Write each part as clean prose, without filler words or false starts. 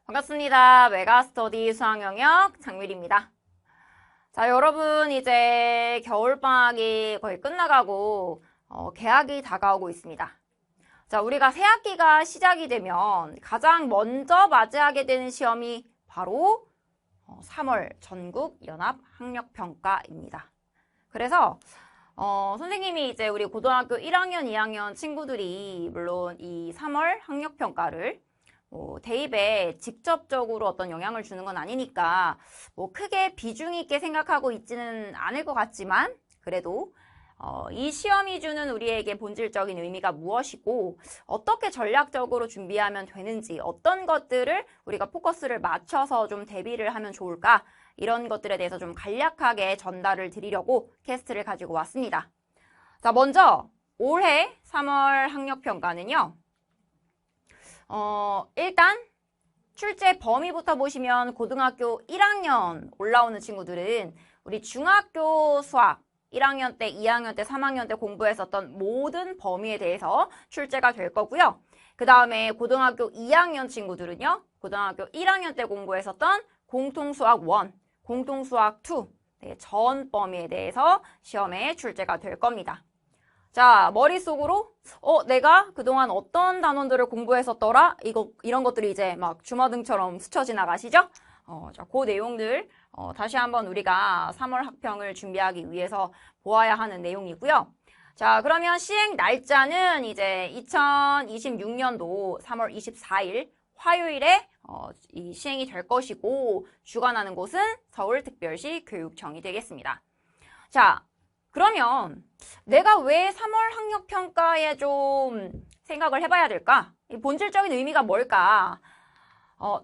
반갑습니다. 메가스터디 수학영역 장밀입니다. 자, 여러분 이제 겨울방학이 거의 끝나가고 개학이 다가오고 있습니다. 자, 우리가 새 학기가 시작이 되면 가장 먼저 맞이하게 되는 시험이 바로 3월 전국연합학력평가입니다. 그래서 선생님이 이제 우리 고등학교 1학년, 2학년 친구들이 물론 이 3월 학력평가를 대입에 직접적으로 어떤 영향을 주는 건 아니니까 크게 비중 있게 생각하고 있지는 않을 것 같지만 그래도 이 시험이 주는 우리에게 본질적인 의미가 무엇이고 어떻게 전략적으로 준비하면 되는지 어떤 것들을 우리가 포커스를 맞춰서 좀 대비를 하면 좋을까 이런 것들에 대해서 좀 간략하게 전달을 드리려고 캐스트를 가지고 왔습니다. 자, 먼저 올해 3월 학력평가는요. 일단 출제 범위부터 보시면 고등학교 1학년 올라오는 친구들은 우리 중학교 수학 1학년 때, 2학년 때, 3학년 때 공부했었던 모든 범위에 대해서 출제가 될 거고요. 그 다음에 고등학교 2학년 친구들은요. 고등학교 1학년 때 공부했었던 공통수학 1, 공통수학 2 전 범위에 대해서 시험에 출제가 될 겁니다. 자, 머릿속으로 내가 그동안 어떤 단원들을 공부했었더라? 이런 것들이 이제 막 주마등처럼 스쳐 지나가시죠? 자, 그 내용들 다시 한번 우리가 3월 학평을 준비하기 위해서 보아야 하는 내용이고요. 자, 그러면 시행 날짜는 이제 2026년도 3월 24일 화요일에 이 시행이 될 것이고 주관하는 곳은 서울특별시 교육청이 되겠습니다. 자, 그러면 내가 왜 3월 학력평가에 좀 생각을 해봐야 될까? 이 본질적인 의미가 뭘까?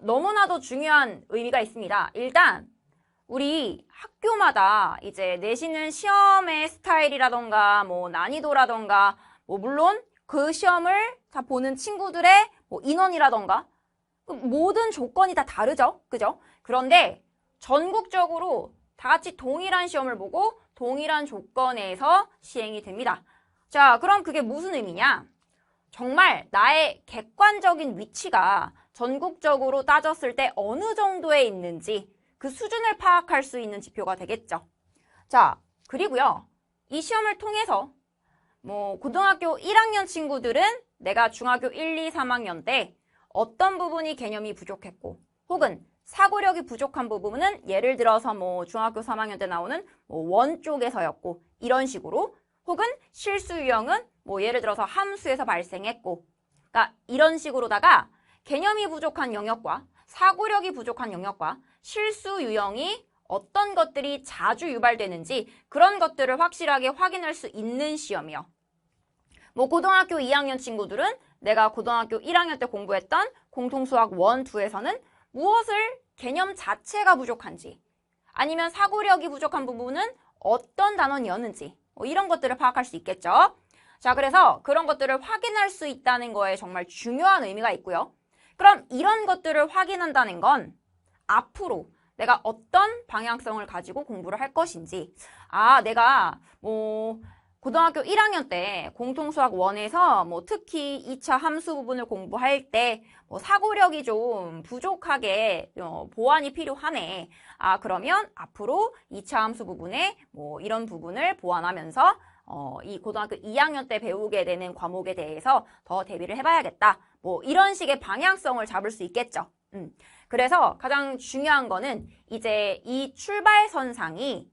너무나도 중요한 의미가 있습니다. 일단 우리 학교마다 이제 내시는 시험의 스타일이라던가 난이도라던가 물론 그 시험을 다 보는 친구들의 인원이라던가 모든 조건이 다 다르죠. 그죠? 그런데 전국적으로 다 같이 동일한 시험을 보고 동일한 조건에서 시행이 됩니다. 자, 그럼 그게 무슨 의미냐? 정말 나의 객관적인 위치가 전국적으로 따졌을 때 어느 정도에 있는지 그 수준을 파악할 수 있는 지표가 되겠죠. 자, 그리고요. 이 시험을 통해서 고등학교 1학년 친구들은 내가 중학교 1, 2, 3학년 때 어떤 부분이 개념이 부족했고 혹은 사고력이 부족한 부분은 예를 들어서 중학교 3학년 때 나오는 원 쪽에서였고 이런 식으로 혹은 실수 유형은 예를 들어서 함수에서 발생했고 그러니까 이런 식으로다가 개념이 부족한 영역과 사고력이 부족한 영역과 실수 유형이 어떤 것들이 자주 유발되는지 그런 것들을 확실하게 확인할 수 있는 시험이요. 고등학교 2학년 친구들은 내가 고등학교 1학년 때 공부했던 공통수학 1, 2에서는 무엇을 개념 자체가 부족한지 아니면 사고력이 부족한 부분은 어떤 단원이었는지 이런 것들을 파악할 수 있겠죠. 자, 그래서 그런 것들을 확인할 수 있다는 거에 정말 중요한 의미가 있고요. 그럼 이런 것들을 확인한다는 건 앞으로 내가 어떤 방향성을 가지고 공부를 할 것인지 내가 고등학교 1학년 때 공통수학 1에서 특히 2차 함수 부분을 공부할 때 사고력이 좀 부족하게 보완이 필요하네. 그러면 앞으로 2차 함수 부분에 이런 부분을 보완하면서 이 고등학교 2학년 때 배우게 되는 과목에 대해서 더 대비를 해봐야겠다. 이런 식의 방향성을 잡을 수 있겠죠. 그래서 가장 중요한 거는 이제 이 출발선상이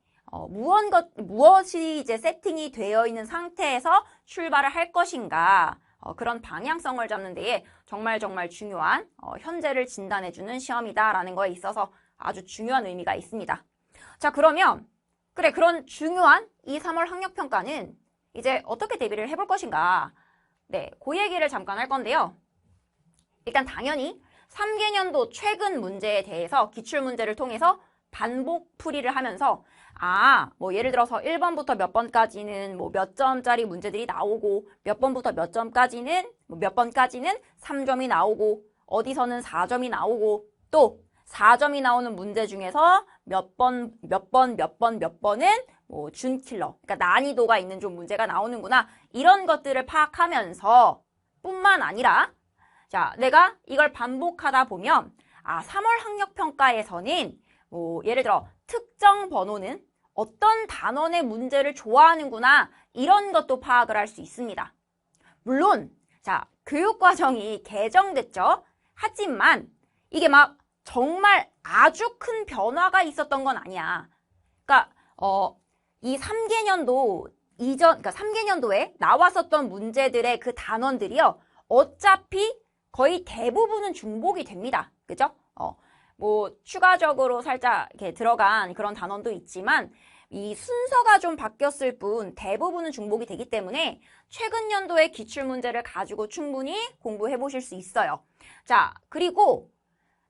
무엇이 이제 세팅이 되어 있는 상태에서 출발을 할 것인가 그런 방향성을 잡는 데에 정말 중요한 현재를 진단해주는 시험이다라는 거에 있어서 아주 중요한 의미가 있습니다. 자, 그러면 그런 중요한 이 3월 학력평가는 이제 어떻게 대비를 해볼 것인가 네, 그 얘기를 잠깐 할 건데요. 일단 당연히 3개년도 최근 문제에 대해서 기출문제를 통해서 반복 풀이를 하면서 예를 들어서 1번부터 몇 번까지는 몇 점짜리 문제들이 나오고 몇 번부터 몇 점까지는 몇 번까지는 3점이 나오고 어디서는 4점이 나오고 또 4점이 나오는 문제 중에서 몇 번은 준킬러 그러니까 난이도가 있는 좀 문제가 나오는구나 이런 것들을 파악하면서 뿐만 아니라 자, 내가 이걸 반복하다 보면 3월 학력평가에서는 뭐 예를 들어 특정 번호는 어떤 단원의 문제를 좋아하는구나 이런 것도 파악을 할 수 있습니다. 물론 자, 교육과정이 개정됐죠. 하지만 이게 막 정말 아주 큰 변화가 있었던 건 아니야. 그러니까 이 3개년도 이전, 그러니까 3개년도에 나왔었던 문제들의 그 단원들이요. 어차피 거의 대부분은 중복이 됩니다. 그죠? 뭐 추가적으로 살짝 이렇게 들어간 그런 단원도 있지만 이 순서가 좀 바뀌었을 뿐 대부분은 중복이 되기 때문에 최근 연도의 기출문제를 가지고 충분히 공부해 보실 수 있어요. 자, 그리고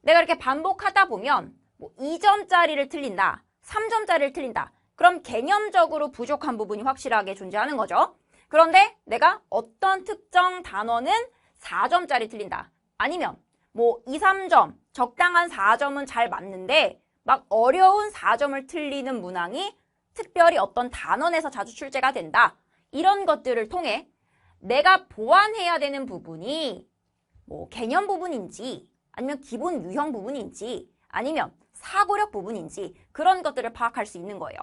내가 이렇게 반복하다 보면 뭐 2점짜리를 틀린다, 3점짜리를 틀린다. 그럼 개념적으로 부족한 부분이 확실하게 존재하는 거죠. 그런데 내가 어떤 특정 단어는 4점짜리 틀린다. 아니면 뭐 2, 3점, 적당한 4점은 잘 맞는데 막 어려운 4점을 틀리는 문항이 특별히 어떤 단원에서 자주 출제가 된다. 이런 것들을 통해 내가 보완해야 되는 부분이 뭐 개념 부분인지 아니면 기본 유형 부분인지 아니면 사고력 부분인지 그런 것들을 파악할 수 있는 거예요.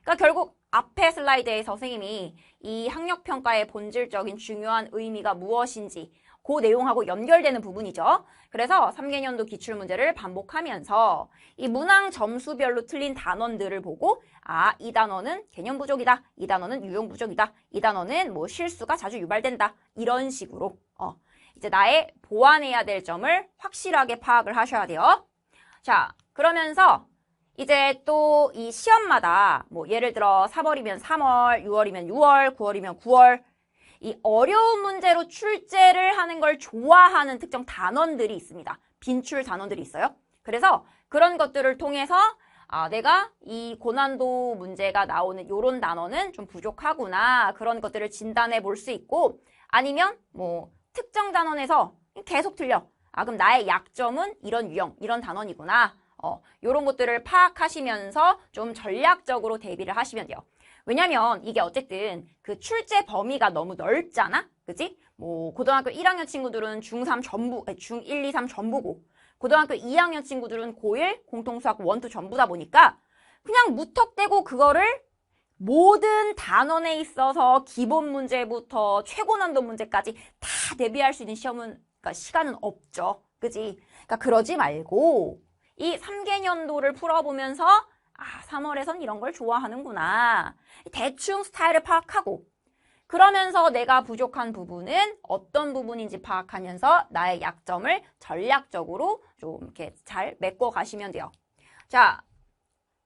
그러니까 결국 앞에 슬라이드에 선생님이 이 학력평가의 본질적인 중요한 의미가 무엇인지 그 내용하고 연결되는 부분이죠. 그래서 3개년도 기출문제를 반복하면서 이 문항 점수별로 틀린 단원들을 보고 이 단원은 개념 부족이다. 이 단원은 유형 부족이다. 이 단원은 뭐 실수가 자주 유발된다. 이런 식으로 이제 나의 보완해야 될 점을 확실하게 파악을 하셔야 돼요. 자, 그러면서 이제 또 이 시험마다 뭐 예를 들어 3월이면 3월, 6월이면 6월, 9월이면 9월 이 어려운 문제로 출제를 하는 걸 좋아하는 특정 단원들이 있습니다. 빈출 단원들이 있어요. 그래서 그런 것들을 통해서 내가 이 고난도 문제가 나오는 이런 단원은 좀 부족하구나. 그런 것들을 진단해 볼 수 있고 아니면 뭐 특정 단원에서 계속 틀려. 그럼 나의 약점은 이런 유형, 이런 단원이구나. 이런 것들을 파악하시면서 좀 전략적으로 대비를 하시면 돼요. 왜냐면 이게 어쨌든 그 출제 범위가 너무 넓잖아? 그치? 뭐 고등학교 1학년 친구들은 중3 전부, 중1, 2, 3 전부고 고등학교 2학년 친구들은 고1 공통수학 1, 2 전부다 보니까 그냥 무턱대고 그거를 모든 단원에 있어서 기본 문제부터 최고 난도 문제까지 다 대비할 수 있는 시험은, 그러니까 시간은 없죠. 그치? 그러니까 그러지 말고 이 3개년도를 풀어보면서 3월에선 이런 걸 좋아하는구나. 대충 스타일을 파악하고 그러면서 내가 부족한 부분은 어떤 부분인지 파악하면서 나의 약점을 전략적으로 좀 이렇게 잘 메꿔 가시면 돼요. 자,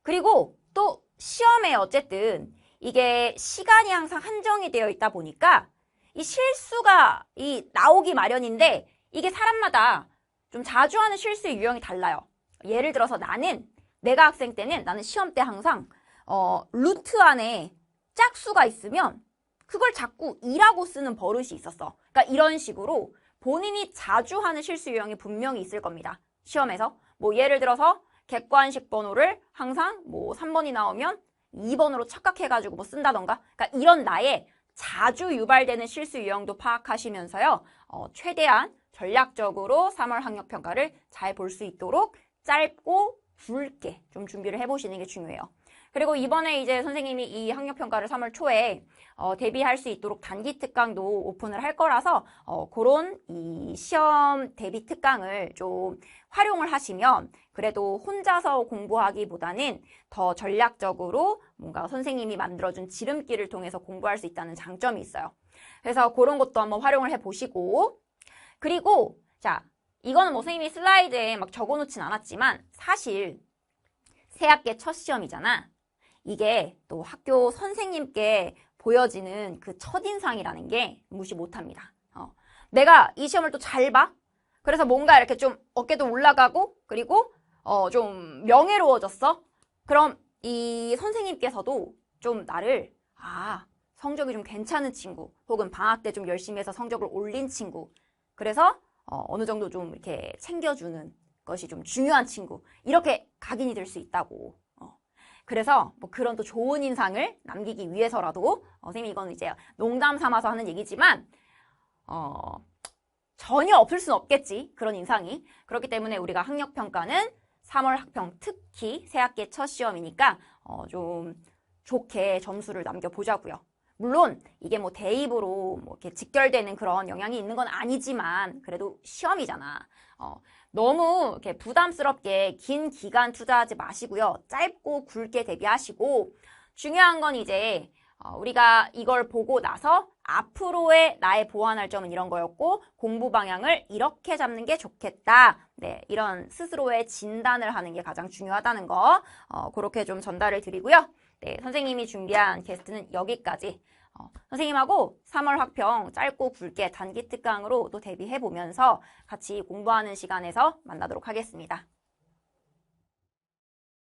그리고 또 시험에 어쨌든 이게 시간이 항상 한정이 되어 있다 보니까 이 실수가 나오기 마련인데 이게 사람마다 좀 자주 하는 실수의 유형이 달라요. 예를 들어서 내가 학생 때는 나는 시험 때 항상 루트 안에 짝수가 있으면 그걸 자꾸 2라고 쓰는 버릇이 있었어. 그러니까 이런 식으로 본인이 자주 하는 실수 유형이 분명히 있을 겁니다. 시험에서. 뭐 예를 들어서 객관식 번호를 항상 뭐 3번이 나오면 2번으로 착각해가지고 뭐 쓴다던가. 그러니까 이런 나의 자주 유발되는 실수 유형도 파악하시면서요. 최대한 전략적으로 3월 학력평가를 잘 볼 수 있도록 짧고 굵게 좀 준비를 해보시는 게 중요해요. 그리고 이번에 이제 선생님이 이 학력평가를 3월 초에 대비할 수 있도록 단기 특강도 오픈을 할 거라서 그런 이 시험 대비 특강을 좀 활용을 하시면 그래도 혼자서 공부하기보다는 더 전략적으로 뭔가 선생님이 만들어준 지름길을 통해서 공부할 수 있다는 장점이 있어요. 그래서 그런 것도 한번 활용을 해보시고 그리고 자 이거는 뭐 선생님이 슬라이드에 막 적어놓진 않았지만 사실 새학기 첫 시험이잖아. 이게 또 학교 선생님께 보여지는 그 첫인상이라는 게 무시 못합니다. 내가 이 시험을 또 잘 봐. 그래서 뭔가 이렇게 좀 어깨도 올라가고 그리고 좀 명예로워졌어. 그럼 이 선생님께서도 좀 나를 성적이 좀 괜찮은 친구 혹은 방학 때 좀 열심히 해서 성적을 올린 친구 그래서 어느 정도 좀 이렇게 챙겨주는 것이 좀 중요한 친구 이렇게 각인이 될 수 있다고. 그래서 뭐 그런 또 좋은 인상을 남기기 위해서라도 선생님이 이건 이제 농담 삼아서 하는 얘기지만 전혀 없을 수는 없겠지. 그런 인상이. 그렇기 때문에 우리가 학력평가는 3월 학평 특히 새학기 첫 시험이니까 좀 좋게 점수를 남겨보자고요. 물론 이게 뭐 대입으로 뭐 이렇게 직결되는 그런 영향이 있는 건 아니지만 그래도 시험이잖아. 너무 이렇게 부담스럽게 긴 기간 투자하지 마시고요. 짧고 굵게 대비하시고 중요한 건 이제 우리가 이걸 보고 나서 앞으로의 나의 보완할 점은 이런 거였고 공부 방향을 이렇게 잡는 게 좋겠다. 네, 이런 스스로의 진단을 하는 게 가장 중요하다는 거 그렇게 좀 전달을 드리고요. 네, 선생님이 준비한 게스트는 여기까지. 선생님하고 3월 학평 짧고 굵게 단기 특강으로 또 대비해 보면서 같이 공부하는 시간에서 만나도록 하겠습니다.